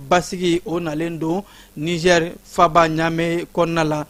basigi o nalen don Niger faba ɲame kɔnɔna la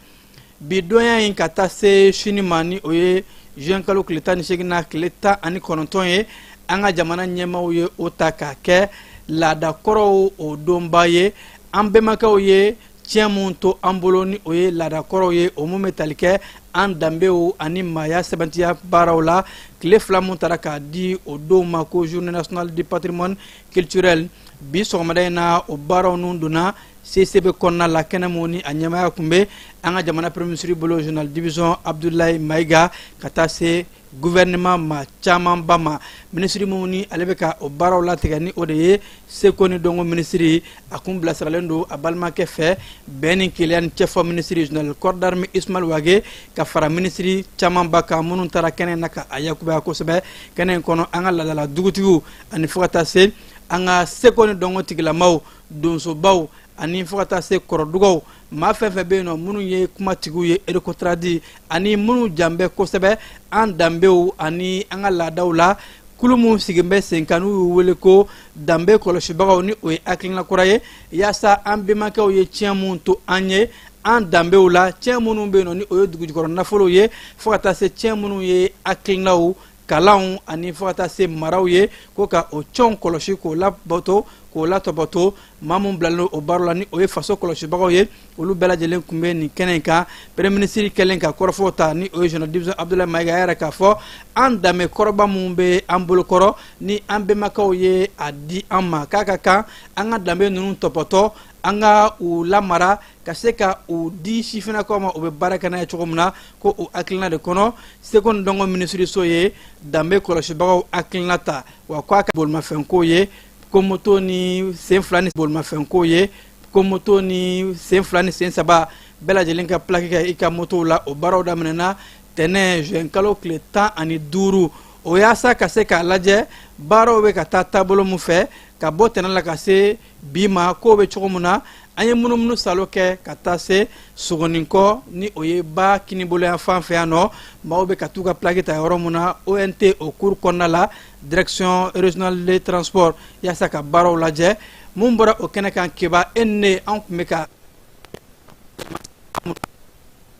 bi donya in ka taa se sini ma ni o ye juin kalo tile 18 na tile 19 ye an ka jamana ɲɛmaw ye o ta k'a kɛ laadakɔrɔw o donba ye an bɛnbakɛw ye tiɲɛ mun to an bolo ni o ye laadakɔrɔw ye o mun bɛ tali kɛ an danbew ani maaya sɛbɛntiya baaraw la tile 2 mun taara k'a di o donw ma ko journée nationale du patrimoine culturel bi sɔgɔmada in na o baaraw nun donna CCB kɔnɔna la kɛnɛ mun ni a ɲɛmaya kun bɛ an ka jamana premier ministre bolo journal division Abdoulaye Maïga ka taa se gouvernement ma caman ba ma ministre mun ni ale bɛ ka o baaraw latigɛ ni o de ye seko ni dɔnko ministre a kun bilasiralen don a balimakɛ fɛ bɛn ni keleya ni cɛfɔ ministre général corps d'armée Ismaël Wage ka fara ministre caman ba kan minnu taara kɛnɛ na ka a yakubaya kosɛbɛ kɛnɛ in kɔnɔ an ka ladala dugutigiw ani fo ka taa se an ka seko ni dɔnko tigilamaw donsobaw ani fo ka taa se kɔrɔdugaw maa fɛn fɛn bɛ yen nɔ minnu ye kumatigiw ye erekotaradi ani minnu janbɛ kosɛbɛ an danbew ani an ka laadaw la kulu mun sigin bɛ sen kan n'u y'u wele ko danbe kɔlɔsibagaw ni o ye hakilina kura ye yaasa an bɛnbakɛw ye tiɲɛ mun to an ye an danbew la tiɲɛ minnu bɛ yen nɔ ni o ye dugujukɔrɔ nafolow ye fo ka taa se tiɲɛ minnu ye hakilinaw kalanw ani fo ka taa se maraw ye ko ka o tiɲɛw kɔlɔsi k'o labato k'o latɔbɔtɔ maa mun bilalen o baara la ni o ye faso kɔlɔsibagaw ye olu bɛɛ lajɛlen kun bɛ nin kɛnɛ in kan premier ministre kɛlen ka kɔrɔfɔw ta ni o ye général division Abdoulaye Maïga yɛrɛ k'a fɔ an danbe kɔrɔba mun bɛ an bolokɔrɔ ni an bɛnbakɛw ye a di an ma k'a ka kan an ka danbe ninnu tɔpɔtɔ an ka u lamara ka se ka u di sifinnakaw ma u bɛ baara kɛ n'a ye cogo min na ko o hakilina de kɔnɔ seko ni dɔnko ministre so ye danbe kɔlɔsibagaw hakilina ta wa k'a ka bolimafɛnko ye ko moto ni sen fila ni bolimafɛnko ye ko moto ni sen fila ni sen saba bɛɛ lajɛlen ka plaki kɛ i ka motow la o baaraw daminɛna tɛnɛ juin kalo tile 15 o yaasa ka se k'a lajɛ baaraw bɛ ka taa taabolo mun fɛ ka bɔ tɛnɛ la ka se bi ma k'o bɛ cogo min na an ye munumunu salo kɛ ka taa se sogonikɔ ni o ye ba kinibolo yan fan fɛ yan nɔ maaw bɛ ka t'u ka plaki ta yɔrɔ mun na ONT o cours kɔnɔna la direction régionale des transports yaasa ka baaraw lajɛ mun bɔra o kɛnɛ kan keba e ni ne an tun bɛ ka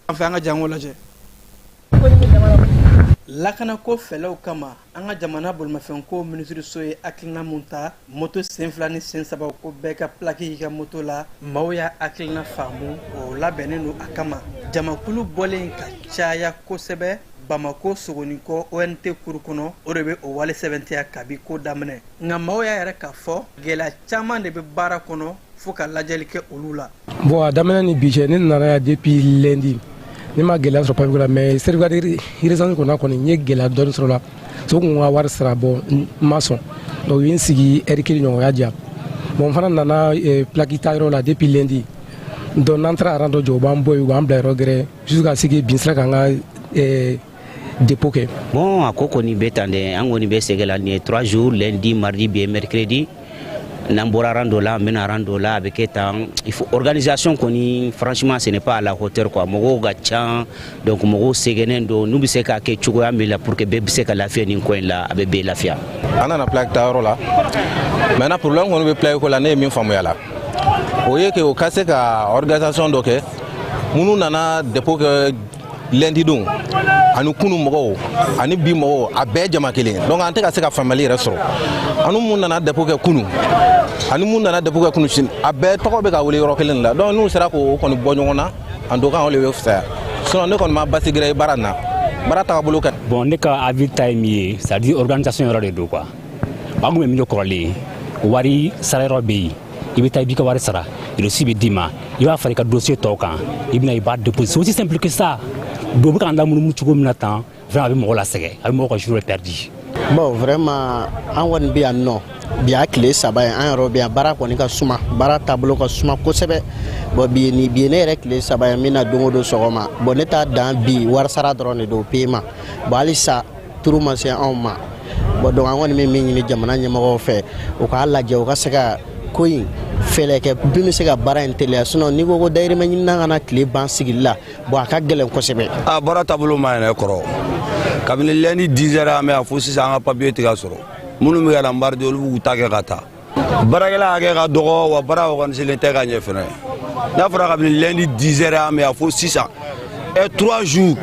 an fɛ an ka jango lajɛ lakanako fɛlɛw kama an ka jamana bolimafɛnko ministre so ye hakilina mun ta moto sen fila ni sen saba ko bɛɛ ka plaki i ka moto la maaw y'a hakilina faamu o labɛnnen don a kama jamakulu bɔlen ka caya kosɛbɛ Bamako sogonikɔ ONT kuru kɔnɔ o de bɛ o wale sɛbɛntiya kabi ko daminɛ nka maaw y'a yɛrɛ k'a fɔ gɛlɛya caman de bɛ baara kɔnɔ fo ka lajɛli kɛ olu la bon a daminɛ ni bi cɛ ne nana yan depuis lundi ne ma gɛlɛya sɔrɔ papier la mais certificat de résidence kɔnɔ kɔni n ye gɛlɛya dɔɔni sɔrɔ la so kun ka wari sara bon n ma sɔn donc u ye n sigi heure kelen ɲɔgɔn ya diya bon n fana nana plaki ta yɔrɔ la depuis lundi donc n'an taara aran dɔ jɔ u b'an bɔ yen u b'an bila yɔrɔ gɛrɛ jusqu'à ce que bin sera k'an ka dépôt kɛ. Bon a ko kɔni bɛ tan dɛ an kɔni bɛ sɛgɛ la nin ye 3 jours lundi mardi bien mercredi n'an bɔra aran dɔ la an bɛna aran dɔ la a bɛ kɛ tan il faut organisation kɔni franchement ce n'est pas à la hauteur quoi mɔgɔw ka ca donc mɔgɔw sɛgɛnnen don n'u bɛ se k'a kɛ cogoya min la pour que bɛɛ bɛ se ka lafiya nin ko in la a bɛ bɛɛ lafiya. An nana plaque ta yɔrɔ la maintenant problème kɔni bɛ plaque ko la ne ye min faamuya la o ye que o ka se ka organisation dɔ kɛ minnu nana dépôt kɛ lundi don ani kunu mɔgɔw ani bi mɔgɔw a bɛɛ jama kelen donc an tɛ ka se ka faamuyali yɛrɛ sɔrɔ ani mun nana dépôt kɛ kunu ani mun nana dépôt kɛ kunu sini a bɛɛ tɔgɔ bɛ ka wele yɔrɔ kelen la donc n'u sera k'o kɔni bɔ ɲɔgɔn na en tout cas o de bɛ fisaya sinon ne kɔni ma basigira baara in na baara tagabolo ka bon ne ka avis ta ye min ye c'est à dire organisation yɔrɔ de don quoi an kun bɛ min kɛ kɔrɔlen wari sara yɔrɔ bɛ yen i bɛ taa i b'i ka wari sara reçu bɛ d'i ma i b'a fara i ka dossier tɔw kan i bɛna i b'a déposer c'est aussi simple que ça donc bɛ k'an lamunumunu cogo min na tan vraiment a bɛ mɔgɔ lasɛgɛ a bɛ mɔgɔ ka jour perdu. Bon vraiment an kɔni bɛ yan nɔ bi y'a tile 3 ye an yɛrɛ bɛ yan baara kɔni ka suma baara taabolo ka suma kosɛbɛ bon bi ye ne yɛrɛ tile 3 ye n bɛna don o don sɔgɔma bon ne t'a dan bi wari sara dɔrɔn de don paiement bon halisa turu ma se anw ma bon donc an kɔni bɛ min ɲini jamana ɲɛmɔgɔw fɛ u k'a lajɛ u ka se ka ko in fɛlɛ kɛ bin bɛ se ka baara in teliya sinon n'i ko dayirimɛ ɲinina ka na tile ban sigili la bon a ka gɛlɛn kosɛbɛ. A baara taabolo ma yɛrɛ kɔrɔ kabini lundi 10 heures an bɛ yan fo sisan an ka papier tɛ ka sɔrɔ minnu bɛ ka na mardi olu b'u ta kɛ ka taa barakɛla hakɛ ka dɔgɔ wa baara organiselen tɛ ka ɲɛ fɛnɛ n'a fɔra ka bɛn lundi 10h an bɛ yan fo 6 et 3 jours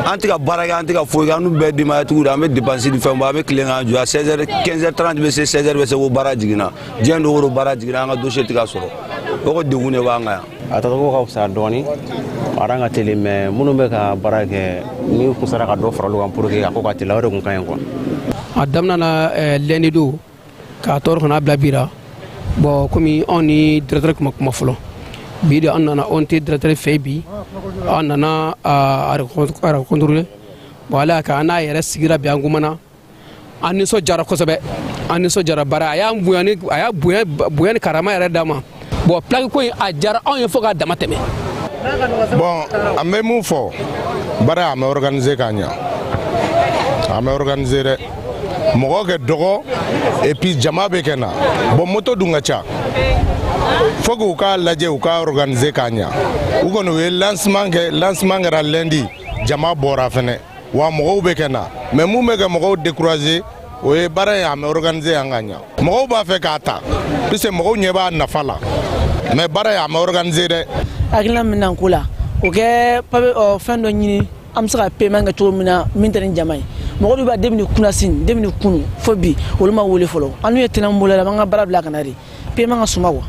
an tɛ ka baara kɛ an tɛ ka foyi kɛ an n'u bɛɛ denbayatigiw de an bɛ dépense ni fɛn bɔ an bɛ tilen k'an jɔ a 16h 15h30 bɛ se 16h bɛ se ko baara jiginna diɲɛ dogo baara jiginna an ka dossier tɛ ka sɔrɔ o ko degun de b'an kan yan. A tacogo ka fisa dɔɔni a ka teli mais minnu bɛ ka baara kɛ ni kun sera ka dɔ fara olu kan pour que a ko ka teli o de kun ka ɲi quoi. A daminɛ na lundi don k'a tɔɔrɔ kana bila bira bon komi anw ni directeur kuma fɔlɔ bi de an nana anw tɛ directeur fɛ bi an nana a recontrôler bon ala ka an n'a yɛrɛ sigira bi an kumana an nisɔndiyara kosɛbɛ an nisɔndiyara baara a y'a bonya ni karama yɛrɛ d'a ma bon plaque ko in a diyara anw ye fo k'a dama tɛmɛ. Bon an bɛ mun fɔ baara an bɛ organiser k'a ɲɛ an bɛ organiser dɛ mɔgɔ kɛ dɔgɔ et puis jama bɛ kɛ na bon moto dun ka ca faut que u k'a lajɛ u k'a organiser k'a ɲɛ u kɔni u ye lancement kɛra lundi jama bɔra fɛnɛ wa mɔgɔw bɛ kɛ na mais mun bɛ kɛ mɔgɔw décourager o ye baara in an bɛ organiser yan ka ɲɛ mɔgɔw b'a fɛ k'a ta puisque mɔgɔw ɲɛ b'a nafa la mais baara in an bɛ organiser dɛ. Hakilina min na ko la o kɛ fɛn dɔ ɲini an bɛ se ka paiement kɛ cogo min na min tɛ ni jama ye mɔgɔ dɔw b'a denmisɛnnin kunna sini denmisɛnnin kunu fo bi olu ma wele fɔlɔ an n'u ye tɛnɛn bolo la an ka baara bila ka na de paiement ka suma wa.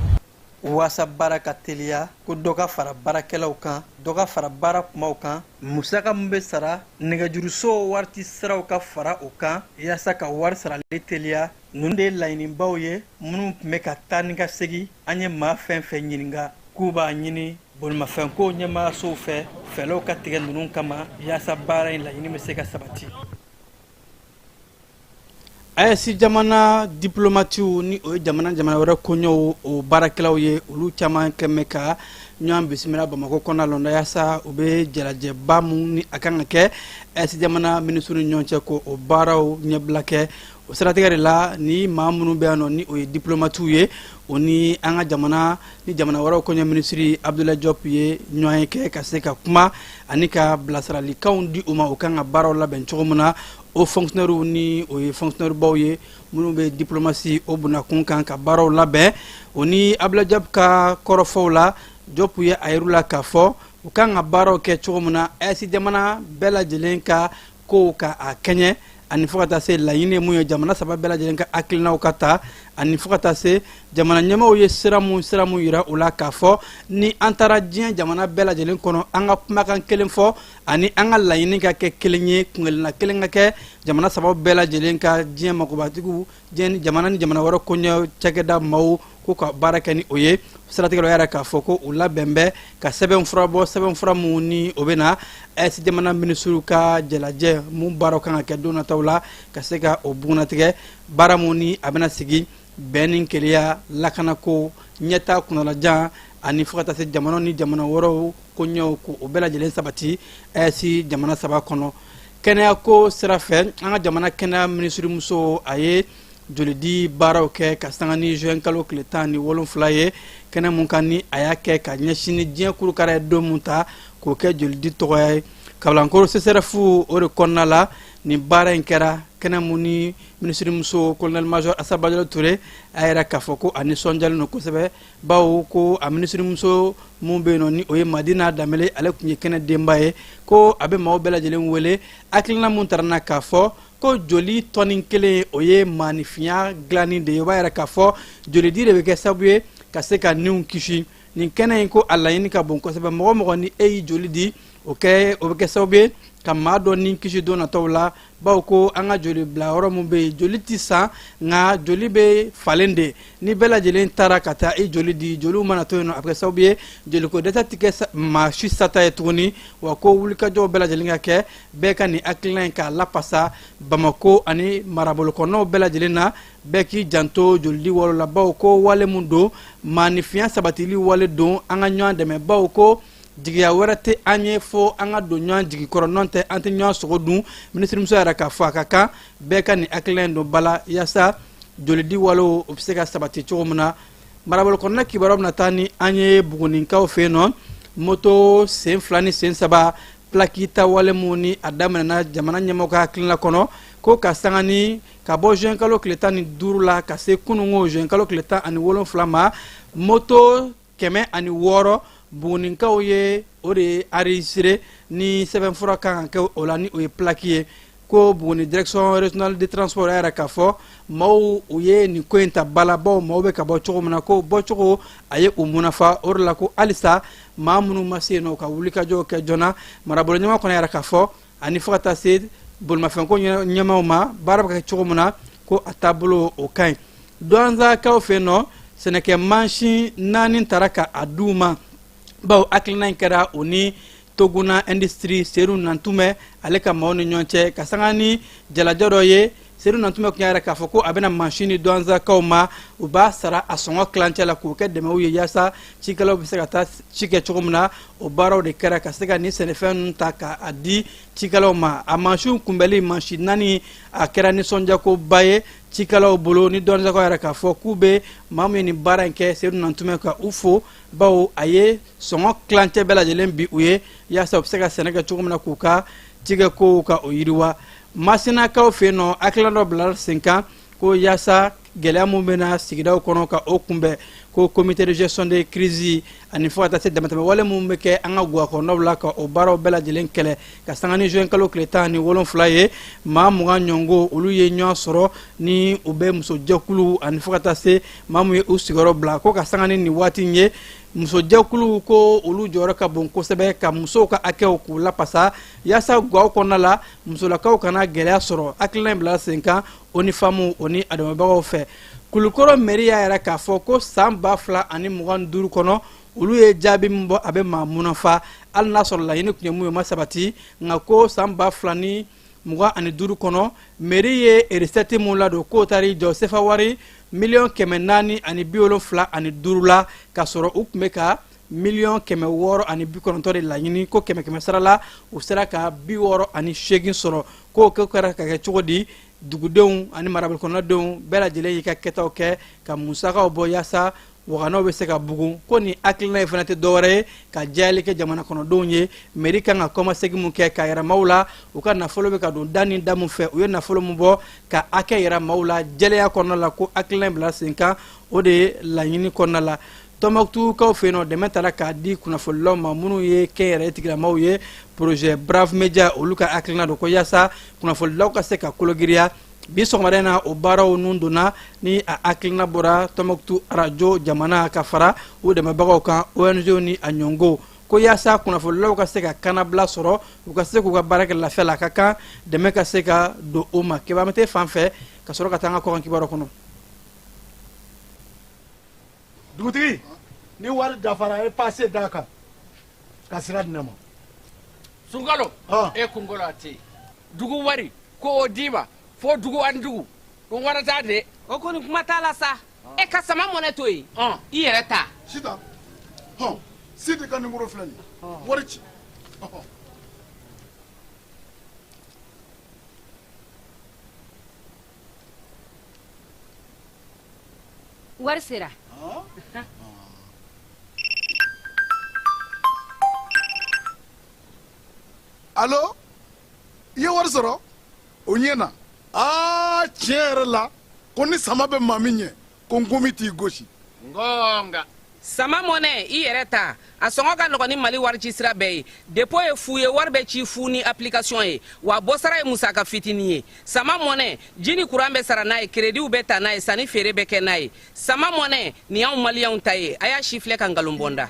Wasa baara ka teliya ko dɔ ka fara baarakɛlaw kan dɔ ka fara baara kumaw kan musaka min bɛ sara nɛgɛjuruso wariti siraw ka fara o kan yaasa ka wari sarali teliya ninnu de ye laɲinibaw ye minnu tun bɛ ka taa ni ka segin an ye maa fɛn fɛn ɲininka k'u b'a ɲini bolimafɛnko ɲɛmaayasow fɛ fɛɛrɛw ka tigɛ ninnu kama yaasa baara in laɲini bɛ se ka sabati. AES jamana diplomatiw ni o ye jamana wɛrɛ koɲɛw o baarakɛlaw ye olu caman kɛmɛ ka ɲɔgɔn bisimila Bamako kɔnɔna la yaasa u bɛ jalajɛba mun ni a kan ka kɛ AES jamana minisiriw ni ɲɔgɔn cɛ ko o baaraw ɲɛbila kɛ o siratigɛ de la ni maa minnu bɛ yan nɔ ni o ye diplomatiw ye o ni an ka jamana wɛrɛw koɲɛ minisiri Abdoulaye Diop ye ɲɔgɔn kɛ ka se ka kuma ani ka bilasiralikanw di u ma o kan ka baaraw labɛn cogo min na o fonctionnaires ni o ye fonctionnaire baw ye minnu bɛ diplomasi o bunakun kan ka baaraw labɛn o ni Abdoulaye Diop ka kɔrɔfɔw la Diop ye a yir'u la k'a fɔ u kan ka baaraw kɛ cogo min na AES jamana bɛɛ lajɛlen ka kow ka a kɛɲɛ ani fo ka taa se laɲini mun ye jamana saba bɛɛ lajɛlen ka hakilinaw ka ta ani fo ka taa se jamana ɲɛmaaw ye sira mun yira o la k'a fɔ ni an taara diɲɛ jamana bɛɛ lajɛlen kɔnɔ an ka kumakan kelen fɔ ani an ka laɲini ka kɛ kelen ye kungelena kelen ka kɛ jamana saba bɛɛ lajɛlen ka diɲɛ magobatigiw jamana ni jamana wɛrɛ koɲɛ cakɛda maaw ko ka baara kɛ ni o ye siratigɛ dɔ yɛrɛ k'a fɔ ko u labɛn bɛ ka sɛbɛnfura bɔ sɛbɛnfura mun ni o bɛ na AES jamana minisiriw ka jalajɛ mun baaraw kan ka kɛ don nataw la ka se ka o bugunatigɛ baara mun ni a bɛna sigi bɛn ni keleya lakanako ɲɛta kunnalajan ani fo ka taa se jamana ni jamana wɛrɛw koɲɛw ko o bɛɛ lajɛlen sabati AES jamana saba kɔnɔ kɛnɛyako sira fɛ an ka jamana kɛnɛya minisirimuso a ye jolidi baaraw kɛ ka sanga ni juin kalo tile 17 ye kɛnɛ mun kan ni a y'a kɛ ka ɲɛsin ni diɲɛ kurukara ye don mun ta k'o kɛ jolidi tɔgɔya ye kabalankoro CSRF o de kɔnɔna la ni baara in kɛra kɛnɛ mun ni minisirimuso colonel major Asaba Jalo Ture a yɛrɛ k'a fɔ ko a nisɔndiyalen don kosɛbɛ bawo ko a minisirimuso mun bɛ yen nɔ ni o ye Madina Danbele ale tun ye kɛnɛ denba ye ko a bɛ maaw bɛɛ lajɛlen wele hakilina mun taara na k'a fɔ ko joli tɔni kelen o ye maanifinya dilanni de ye o b'a yɛrɛ k'a fɔ jolidi de bɛ kɛ sababu ye ka se ka niw kisi nin kɛnɛ in ko a laɲini ka bon kosɛbɛ mɔgɔ mɔgɔ ni e y'i joli di o bɛ kɛ sababu ye ka maa dɔ ni kisi don nataw la bawo ko an ka joli bila yɔrɔ mun bɛ yen joli tɛ san nka joli bɛ falen de ni bɛɛ lajɛlen taara ka taa i joli di joliw mana to yen nɔ a bɛ kɛ sababu ye joliko dɛsɛ tɛ kɛ maa si sata ye tuguni wa ko wulikajɔw bɛɛ lajɛlen ka kɛ bɛɛ ka nin hakilina in k'a lapasa Bamako ani marabolo kɔnɔnaw bɛɛ lajɛlen na bɛɛ k'i janto jolidi wale la bawo ko wale mun don maanifinya sabatili wale don an ka ɲɔgɔn dɛmɛ bawo ko jigiya wɛrɛ tɛ an ye fo an ka don ɲɔgɔn jigi kɔrɔ nɔn tɛ an tɛ ɲɔgɔn sogo dun minisirimuso yɛrɛ k'a fɔ a ka kan bɛɛ ka nin hakilina in don bala yaasa jolidi walew o bɛ se ka sabati cogo min na marabolo kɔnɔna kibaruyaw bɛna taa ni an ye buguninkaw fɛ yen nɔ moto sen 2 ni sen 3 plaki ta wale mun ni a daminɛna jamana ɲɛmɔgɔ ka hakilina kɔnɔ ko ka sangani ka bɔ juin kalo tile 15 la ka se kunungo juin kalo tile 17 ma moto 106 buguninkaw ye o de enregistré ni sɛbɛnfura kan ka kɛ o la ni o ye plaque ye ko Buguni direction régionale de transport yɛrɛ k'a fɔ maaw u ye nin ko in ta bala baw maaw bɛ ka bɔ cogo min na ko bɔcogo a ye u munafa o de la ko halisa maa minnu ma se yen nɔ ka wulikajɔw kɛ joona marabolo ɲɛma kɔnɔ yɛrɛ k'a fɔ ani fo ka taa se bolimafɛnko ɲɛmaw ma baara bɛ kɛ cogo min na ko a taabolo o ka ɲi Douanzakaw fɛ yen nɔ sɛnɛkɛ mansin 4 taara ka a d'u ma bawo hakilina in kɛra o ni Toguna industrie Seru Nantume ale ka maaw ni ɲɔgɔn cɛ ka sanga ni jalajɛ dɔ ye Seru Nantume kun yɛrɛ k'a fɔ ko a bɛna mansin di Douanzakaw ma u b'a sara a sɔngɔ kilancɛ la k'o kɛ dɛmɛw ye yaasa cikɛlaw bɛ se ka taa ci kɛ cogo min na o baaraw de kɛra ka se ka ni sɛnɛfɛn ninnu ta k'a di cikɛlaw ma a mansin kunbɛli mansin 4 a kɛra nisɔndiyakoba ye cikɛlaw bolo ni Douanzakaw yɛrɛ k'a fɔ k'u bɛ maa min ye nin baara in kɛ Seru Nantume ka u fo bawo a ye sɔngɔ kilancɛ bɛɛ lajɛlen bi u ye yaasa u bɛ se ka sɛnɛ kɛ cogo min na k'u ka cikɛkow ka o yiriwa Masinakaw fɛ yen nɔ hakilina dɔ bila sen kan ko yaasa gɛlɛya mun bɛna sigidaw kɔnɔ ka o kunbɛn ko comité de gestion de crise ani fo ka taa se damatɛmɛwale mun bɛ kɛ an ka guwakɔnɔnaw la ka o baaraw bɛɛ lajɛlen kɛlɛ ka sanga ni juin kalo tile 17 ye maa 20 ɲɔngo olu ye ɲɔgɔn sɔrɔ ni u bɛ musojɛkulu ani fo ka taa se maa mun ye u sigiyɔrɔ bila ko ka sanga ni nin waati in ye musojɛkulu ko olu jɔyɔrɔ ka bon kosɛbɛ ka musow ka hakɛw k'u lapasa yaasa gaw kɔnɔna la musolakaw kana gɛlɛya sɔrɔ hakilina in bila sen kan o ni faamu o ni adamabagaw fɛ Kulukɔrɔ mairie y'a yɛrɛ k'a fɔ ko san 2025 kɔnɔ olu ye jaabi min bɔ a bɛ maa munafa hali n'a sɔrɔ laɲini tun ye mun ye o ma sabati nka ko san 2025 kɔnɔ mairie ye recette mun ladon k'o taara jɔ sefa wari $475 la ka sɔrɔ u tun bɛ ka $690 de laɲini ko 100 sara la u sera ka 68 sɔrɔ k'o kɛra ka kɛ cogo di dugudenw ani marabolo kɔnɔdenw bɛɛ lajɛlen y'i ka kɛtaw kɛ ka musakaw bɔ yaasa waganaw bɛ se ka bugun ko ni hakilina in fana tɛ dɔwɛrɛ ye ka jayali kɛ jamana kɔnɔdenw ye mairie kan ka kɔmasegin mun kɛ ka yɛrɛ maaw la u ka nafolo bɛ ka don da ni da mun fɛ u ye nafolo mun bɔ ka hakɛ yɛrɛ maaw la jɛlenya kɔnɔna la ko hakilina in bila sen kan o de ye laɲini kɔnɔna la Tɔnbukutukaw fɛ yen nɔ dɛmɛ taara k'a di kunnafonilaw ma minnu ye kɛnyɛrɛye tigilamaw ye projet Brave Media olu ka hakilina don ko yaasa kunnafonilaw ka se ka kologiriya bi sɔgɔmada in na o baaraw nun donna ni a hakilina bɔra Tɔnbukutu radio jamana ka fara o dɛmɛbagaw kan ONG ni a ɲɔngo ko yaasa kunnafonilaw ka se ka kanabila sɔrɔ u ka se k'u ka baara kɛ lafiya la a ka kan dɛmɛ ka se ka don o ma kibaramete fan fɛ ka sɔrɔ ka taa an ka kɔkan kibaru kɔnɔ. Dugutigi ni wari dafara e passe da kan ka sira di ne ma. Sunkalo e kunkolo a tɛ yen dugu wari ko o d'i ma fo dugu ani dugu o wari t'a de. o kɔni kuma t'a la sa e ka sama mɔnɛ to yen i yɛrɛ ta. Sita Sidi ka numéro filɛ nin ye wari ci. wari sera. Allo i ye wari sɔrɔ o ɲɛna tiɲɛ yɛrɛ la ko ni sama bɛ maa min ɲɛ ko n komi t'i gosi. Ngonga. sama mɔnɛ i yɛrɛ ta a sɔngɔ ka nɔgɔn ni Mali wari ci sira bɛɛ ye dépôt ye fu ye wari bɛ ci fu ni application ye wa bɔsara ye musaka fitinin ye sama mɔnɛ ji ni courant bɛ sara n'a ye créditw bɛ ta n'a ye sanni feere bɛ kɛ n'a ye sama mɔnɛ nin y'anw maliyɛnw ta ye a y'a si filɛ ka nkalon bɔ n da.